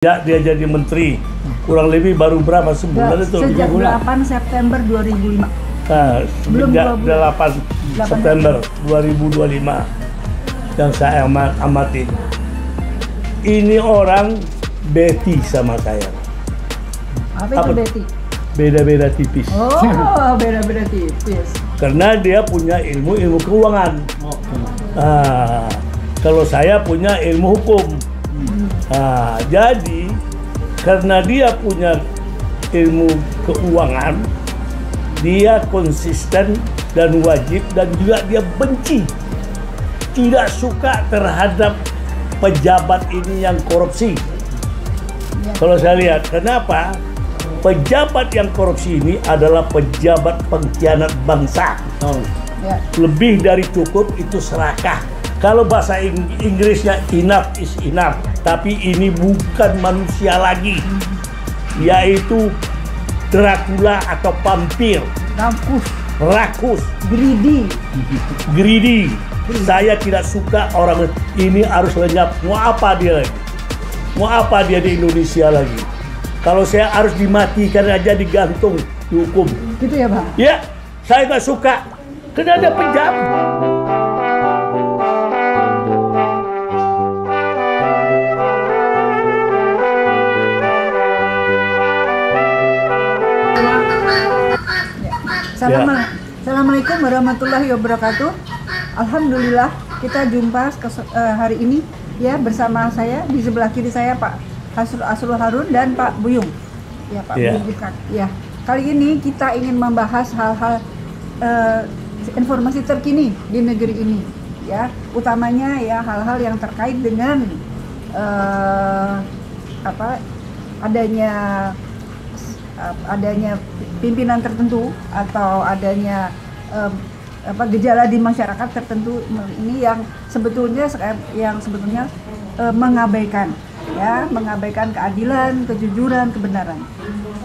Ya, dia jadi menteri kurang lebih baru berapa sebulan itu? Sejak 8 September 2005. Nah, semenjak 8 September 2025 yang saya amati. Ini orang beti sama saya. Apa itu beti? Beda-beda tipis. Oh, beda-beda tipis. Karena dia punya ilmu keuangan. Nah, kalau saya punya ilmu hukum. Nah, jadi karena dia punya ilmu keuangan, dia konsisten dan wajib, dan juga dia benci, tidak suka terhadap pejabat ini yang korupsi. Ya. Kalau saya lihat, kenapa? Pejabat yang korupsi ini adalah pejabat pengkhianat bangsa. Ya. Lebih dari cukup itu serakah. Kalau bahasa Inggrisnya enough is enough, tapi ini bukan manusia lagi, yaitu Dracula atau vampir. Rakus, greedy. Saya tidak suka orang ini, harus lenyap. Mau apa dia lagi? Mau apa dia di Indonesia lagi? Kalau saya harus dimatikan aja, digantung, dihukum. Gitu ya, Bang? Ya, saya nggak suka. Karena ada pejabat. Assalamualaikum warahmatullahi wabarakatuh. Alhamdulillah kita jumpa hari ini ya, bersama saya di sebelah kiri saya Pak Hasrul Harun dan Pak Buyung. Ya, Pak Buyung. Ya, kali ini kita ingin membahas hal-hal informasi terkini di negeri ini ya, utamanya ya hal-hal yang terkait dengan adanya pimpinan tertentu atau adanya gejala di masyarakat tertentu ini yang sebetulnya mengabaikan keadilan, kejujuran, kebenaran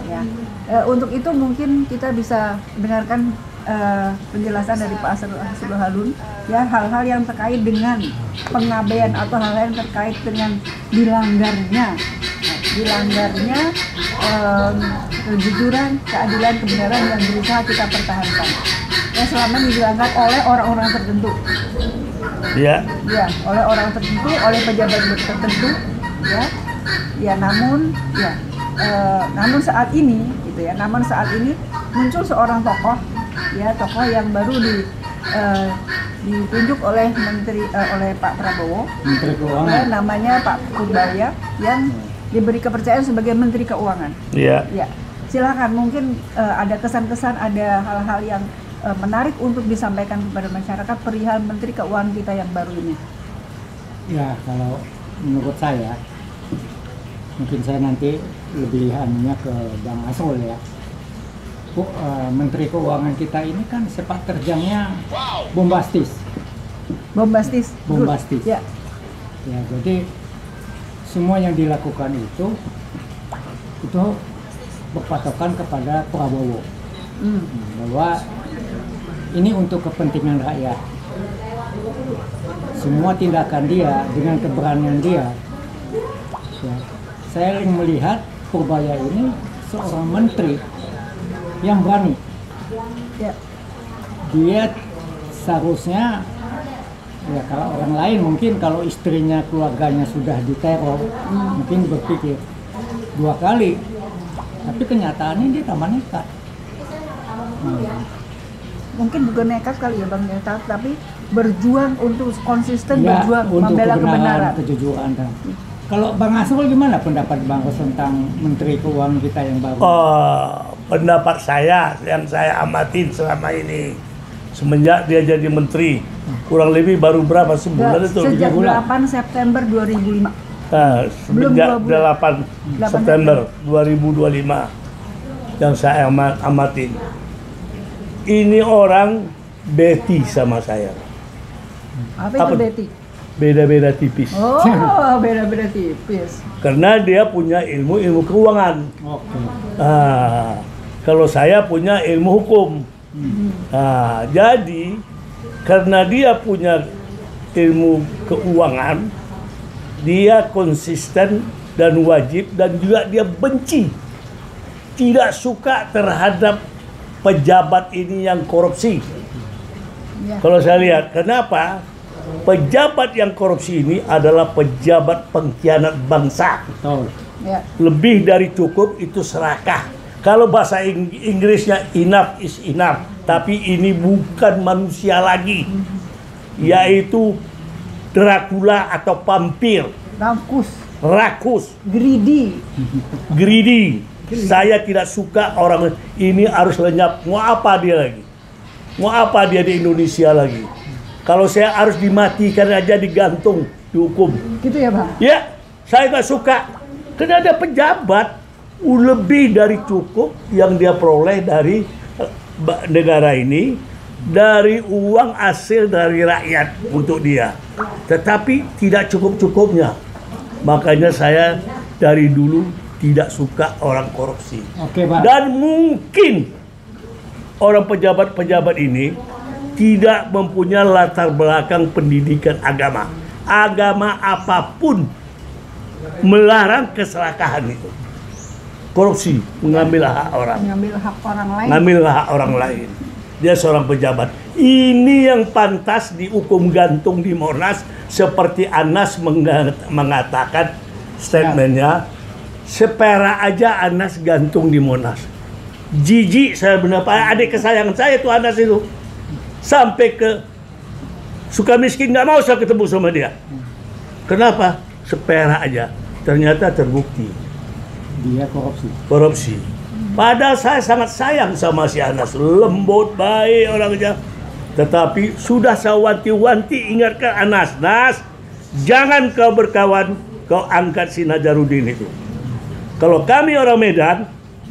ya. Untuk itu mungkin kita bisa dengarkan penjelasan dari Pak Hasrul Harun ya, hal-hal yang terkait dengan pengabaian atau hal-hal yang terkait dengan dilanggarnya kejujuran, keadilan, kebenaran yang berusaha kita pertahankan yang selama ini dilanggar oleh orang-orang tertentu. Ya, oleh orang tertentu, oleh pejabat tertentu ya. Namun saat ini gitu ya, muncul seorang tokoh yang baru ditunjuk oleh oleh Pak Prabowo, Menteri Keuangan ya, namanya Pak Purbaya, yang diberi kepercayaan sebagai Menteri Keuangan. Iya. Ya. Silakan, mungkin ada kesan-kesan, ada hal-hal yang menarik untuk disampaikan kepada masyarakat perihal Menteri Keuangan kita yang baru ini. Ya, kalau menurut saya, mungkin saya nanti lebih ke Bang Asrul ya. Menteri Keuangan kita ini kan sepak terjangnya bombastis. Ya. Ya, jadi semua yang dilakukan itu berpatokan kepada Prabowo, bahwa ini untuk kepentingan rakyat. Semua tindakan dia dengan keberanian dia ya, saya melihat Purbaya ini seorang menteri yang berani ya. Dia seharusnya ya, kalau orang lain mungkin kalau istrinya, keluarganya sudah diteror, mungkin berpikir dua kali. Tapi kenyataannya dia tambah nekat. Mungkin bukan nekat kali ya Bang, tapi berjuang untuk konsisten ya, berjuang membela kebenaran, kejujuran. Kalau Bang Asrul gimana pendapat Bang tentang Menteri Keuangan kita yang baru? Pendapat saya yang saya amatin selama ini, semenjak dia jadi menteri kurang lebih baru berapa sebulan itu? Sejak 8 September 2005. Nah, semenjak 8 September 2025 yang saya amatin. Ini orang beti sama saya. Apa itu beti? Beda-beda tipis. Oh, beda-beda tipis. Karena dia punya ilmu keuangan. Nah, kalau saya punya ilmu hukum. Nah, jadi karena dia punya ilmu keuangan, dia konsisten dan wajib, dan juga dia benci, tidak suka terhadap pejabat ini yang korupsi. Ya. Kalau saya lihat, kenapa? Pejabat yang korupsi ini adalah pejabat pengkhianat bangsa. Betul. Ya. Lebih dari cukup itu serakah. Kalau bahasa Inggrisnya enough is enough, tapi ini bukan manusia lagi, yaitu Dracula atau vampir. Rakus, greedy. Saya tidak suka orang ini, harus lenyap. Mau apa dia lagi? Mau apa dia di Indonesia lagi? Kalau saya harus dimatikan aja, digantung, dihukum. Gitu ya, Bang? Ya, saya nggak suka. Karena ada pejabat lebih dari cukup yang dia peroleh dari negara ini, dari uang hasil dari rakyat untuk dia. Tetapi tidak cukup-cukupnya. Makanya saya dari dulu tidak suka orang korupsi. Oke, Pak. Dan mungkin orang pejabat-pejabat ini tidak mempunyai latar belakang pendidikan agama. Agama apapun melarang keserakahan itu. Korupsi, mengambil hak orang. Mengambil hak orang lain. Dia seorang pejabat. Ini yang pantas dihukum gantung di Monas, seperti Anas mengatakan statementnya, sepera aja Anas gantung di Monas. Jijik saya benar, adik kesayangan saya itu Anas itu. Sampai ke Sukamiskin nggak mau saya ketemu sama dia. Kenapa? Sepera aja. Ternyata terbukti dia korupsi. Padahal saya sangat sayang sama si Anas, lembut, baik orangnya. Tetapi sudah saya wanti-wanti ingatkan Anas, Nas, jangan kau berkawan, kau angkat si Najarudin itu. Kalau kami orang Medan,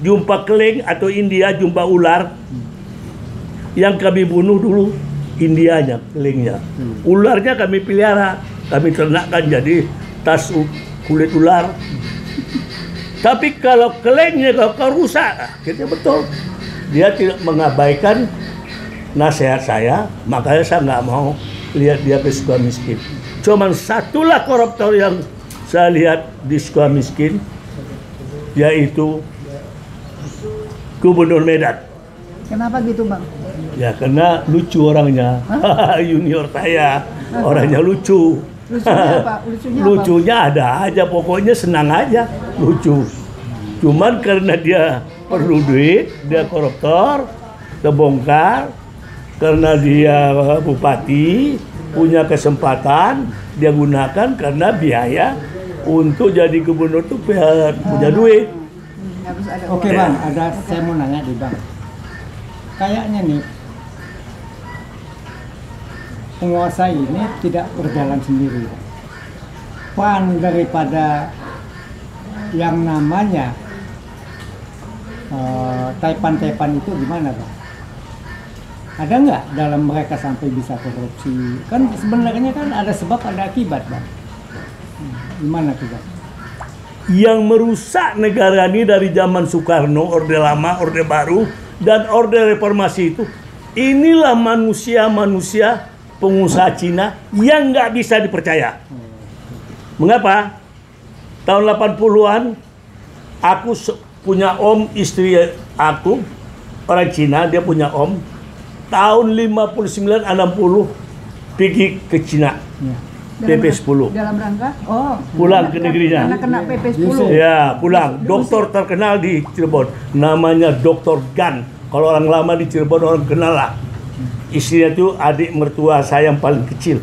jumpa keling atau India, jumpa ular, yang kami bunuh dulu Indianya, kelingnya. Ularnya kami pelihara, kami ternakkan jadi tas kulit ular. Tapi kalau kelengnya kau rusak, akhirnya betul. Dia tidak mengabaikan nasihat saya, makanya saya nggak mau lihat dia ke Sukamiskin. Cuman satulah koruptor yang saya lihat di Sukamiskin, yaitu Gubernur Medan. Kenapa gitu, Bang? Ya karena lucu orangnya. Junior saya, orangnya lucu. Lucunya apa? Lucunya ada aja, pokoknya senang aja, lucu. Cuman karena dia perlu duit, dia koruptor, terbongkar. Karena dia bupati, punya kesempatan, dia gunakan karena biaya untuk jadi gubernur itu punya duit. Oke, Bang, saya mau nanya nih, Bang. Kayaknya nih penguasa ini tidak berjalan sendiri. Pan daripada yang namanya Taipan itu gimana, Bang? Ada nggak dalam mereka sampai bisa korupsi? Kan sebenarnya kan ada sebab ada akibat, Bang. Gimana tuh, Bang? Yang merusak negara ini dari zaman Soekarno, Orde Lama, Orde Baru, dan Orde Reformasi itu, inilah manusia-manusia pengusaha Cina yang nggak bisa dipercaya. Mengapa? Tahun 80-an, aku punya om, istri aku, orang Cina, dia punya om. Tahun 59-60 pergi ke Cina. Ya. PP10. Dalam rangka? Pulang ke negerinya. Karena kena PP10. Ya, pulang. Dokter terkenal di Cirebon. Namanya Dr. Gan. Kalau orang lama di Cirebon orang kenal lah. Istrinya itu adik mertua saya yang paling kecil.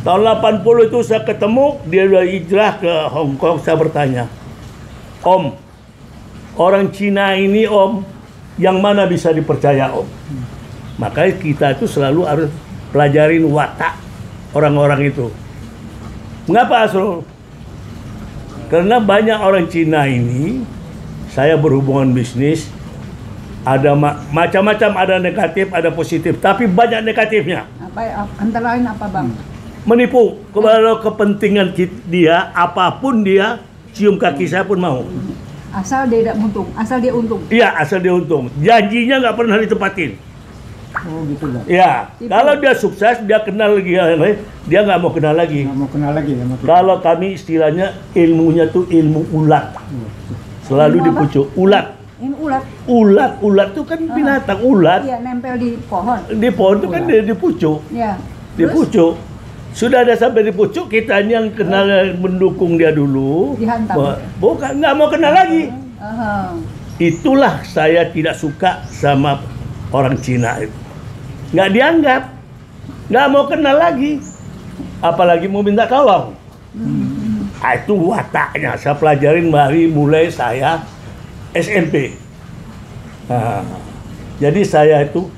Tahun 80 itu saya ketemu, dia udah hijrah ke Hong Kong. Saya bertanya, Om, orang Cina ini Om, yang mana bisa dipercaya Om? Makanya kita itu selalu harus pelajarin watak orang-orang itu. Mengapa, Asrul? Karena banyak orang Cina ini, saya berhubungan bisnis, ada macam-macam, ada negatif, ada positif, tapi banyak negatifnya. Antara lain apa, Bang? Menipu. Kalau kepentingan dia, apapun dia, cium kaki saya pun mau. Asal dia tidak untung, asal dia untung. Iya, asal dia untung. Janjinya nggak pernah ditepatin. Oh gitu Bang. Ya, kalau dia sukses, dia kenal lagi yang lain, dia nggak mau kenal lagi. Nggak mau kenal lagi sama kita. Kalau kami istilahnya ilmunya tuh ilmu ulat, selalu Ilmu apa? dipucuk. Ulat, Ini ulat. ulat tuh kan binatang ulat. Iya, nempel di pohon. Di pohon tuh kan dia dipucuk, Ya. dipucuk. Sudah ada sampai di pucuk, kita yang kenal mendukung dia dulu. Dihantam. Bukan, nggak mau kenal lagi. Aha. Itulah saya tidak suka sama orang Cina itu. Nggak dianggap, nggak mau kenal lagi, apalagi mau minta tolong. Itu wataknya saya pelajarin dari mulai saya SMP. Nah, jadi saya itu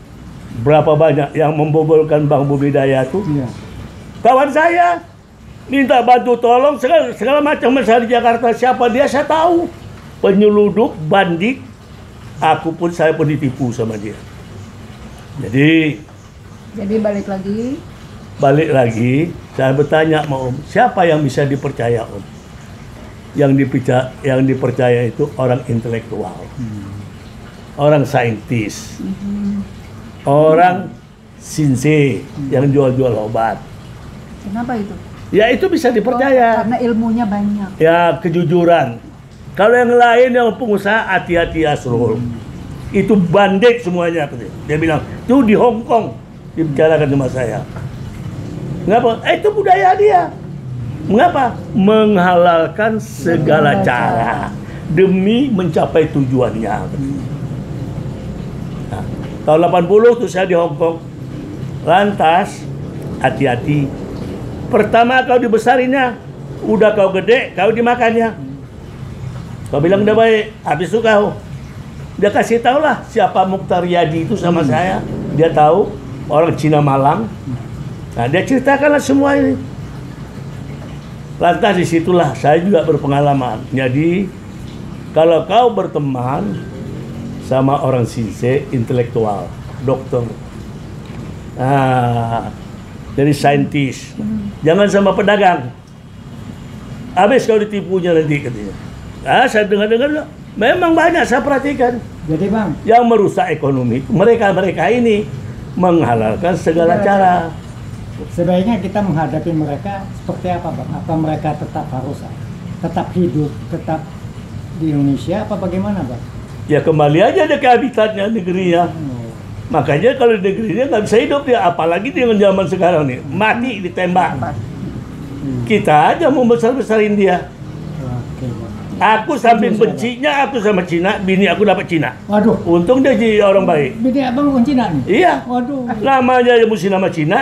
berapa banyak yang membobolkan Bang Budidaya itu. Iya. Kawan saya minta bantu tolong segala macam masalah di Jakarta, siapa dia saya tahu. Penyelundup, bandit, saya pun ditipu sama dia. Jadi balik lagi, saya bertanya sama Om, siapa yang bisa dipercaya Om? Yang dipercaya itu orang intelektual, orang saintis, orang sinse yang jual-jual obat. Kenapa itu? Ya itu bisa dipercaya. Karena ilmunya banyak. Ya kejujuran. Kalau yang lain yang pengusaha hati-hati Asrul. Itu bandit semuanya. Dia bilang, itu di Hong Kong dibicarakan sama saya. Mengapa? Itu budaya dia. Mengapa? Menghalalkan segala cara demi mencapai tujuannya. Nah, tahun 80 tuh saya di Hong Kong. Lantas hati-hati. Pertama kau dibesarinnya, udah kau gede, kau dimakannya. Kau bilang udah baik, habis itu kau. Dia kasih tahu lah siapa Mukhtar Yadi itu sama saya. Dia tahu orang Cina Malang. Nah dia ceritakanlah semua ini. Lantas disitulah saya juga berpengalaman. Jadi kalau kau berteman sama orang sinse, intelektual, dokter, jadi saintis, jangan sama pedagang. Habis kau ditipunya nanti katanya. Saya dengar-dengar memang banyak saya perhatikan. Jadi Bang, Yang merusak ekonomi mereka ini menghalalkan segala cara. sebaiknya kita menghadapi mereka seperti apa Bang? Apa mereka tetap harus hidup, tetap di Indonesia apa bagaimana Bang? Ya kembali aja dia ke habitatnya, negerinya. Makanya kalau di negerinya nggak bisa hidup dia, apalagi dengan zaman sekarang nih, mati ditembak. Kita aja mau besar-besarin dia. Oke Bang. Aku samping bencinya aku sama Cina, bini aku dapat Cina. Waduh, Untung dia jadi orang baik. bini abang orang Cina nih? Iya. Waduh. Namanya ya mesti nama Cina.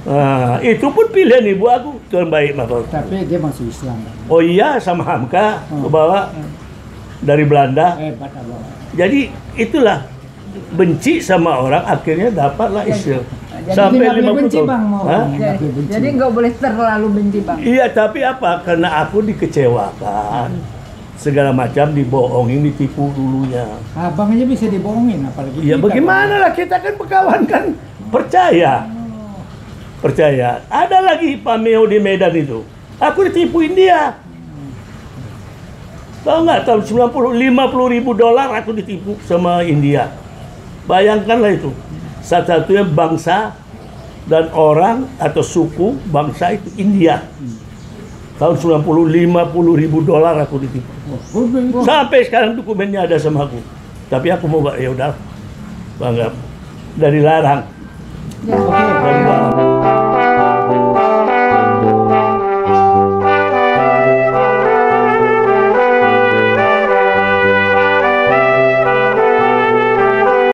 Nah, itu pun pilihan ibu aku orang baik maka. Tapi dia masih Islam Bang. Oh iya sama Hamka aku bawa dari Belanda. Hebat abang. Jadi itulah benci sama orang akhirnya dapatlah Islam. Jadi Sampai nggak boleh 50 benci tahun. Bang, mau Hah? orang nggak boleh benci. Jadi nggak boleh terlalu benci Bang. Iya, tapi apa? Karena aku dikecewakan. Segala macam dibohongin, ditipu dulunya. Abang aja bisa dibohongin, apalagi Ya kita, bagaimana Bang. lah, kita kan berkawan kan. Percaya. Percaya. Ada lagi Pak Meo di Medan itu. Aku ditipuin dia. Tahu nggak, tahun 90, $50.000 aku ditipu sama India. Bayangkanlah itu. Satu-satunya bangsa dan orang atau suku bangsa itu India. Tahun 90, $50.000 aku ditipu. Sampai sekarang dokumennya ada sama aku. Tapi aku mau ya udah, bangga dari larang. Ya. Oke,